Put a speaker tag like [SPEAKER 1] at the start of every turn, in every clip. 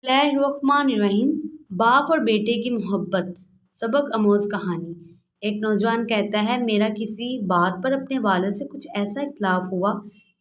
[SPEAKER 1] बिस्मिल्लाहिर्रहमानिर्रहीम। बाप और बेटे की मोहब्बत, सबक आमोज़ कहानी। एक नौजवान कहता है, मेरा किसी बात पर अपने वालिद से कुछ ऐसा इख्तिलाफ हुआ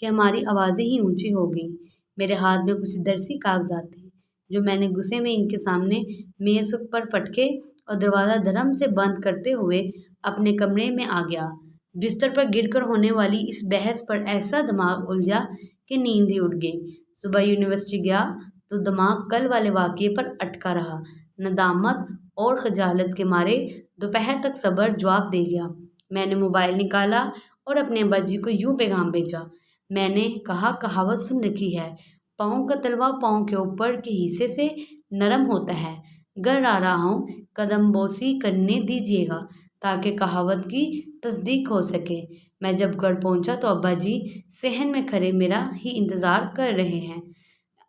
[SPEAKER 1] कि हमारी आवाज़ें ही ऊंची हो गईं। मेरे हाथ में कुछ दरसी कागजात थे जो मैंने गुस्से में इनके सामने मेज़ पर पटके और दरवाज़ा धड़म से बंद करते हुए अपने कमरे में आ गया। बिस्तर पर गिरकर होने वाली इस बहस पर ऐसा दिमाग उलझा कि नींद ही उड़ गई। सुबह यूनिवर्सिटी गया तो दिमाग कल वाले वाक़ये पर अटका रहा। नदामत और खजालत के मारे दोपहर तक सब्र जवाब दे गया। मैंने मोबाइल निकाला और अपने अब्बा जी को यूं पैगाम भेजा। मैंने कहा, कहावत सुन रखी है, पाँव का तलवा पाँव के ऊपर के हिस्से से नरम होता है। घर आ रहा हूँ, कदम बोसी करने दीजिएगा ताकि कहावत की तस्दीक हो सके। मैं जब घर पहुंचा तो अब्बा जी सहन में खड़े मेरा ही इंतज़ार कर रहे हैं।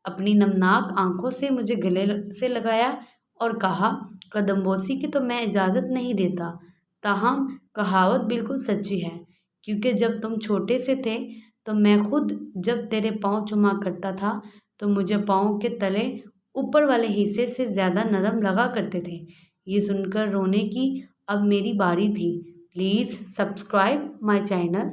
[SPEAKER 1] अपनी नमनाक आंखों से मुझे गले से लगाया और कहा, कदमबोसी की तो मैं इजाज़त नहीं देता, ताहम कहावत बिल्कुल सच्ची है, क्योंकि जब तुम छोटे से थे तो मैं खुद जब तेरे पाँव चुमा करता था तो मुझे पाँव के तले ऊपर वाले हिस्से से ज़्यादा नरम लगा करते थे। ये सुनकर रोने की अब मेरी बारी थी। Please subscribe my channel.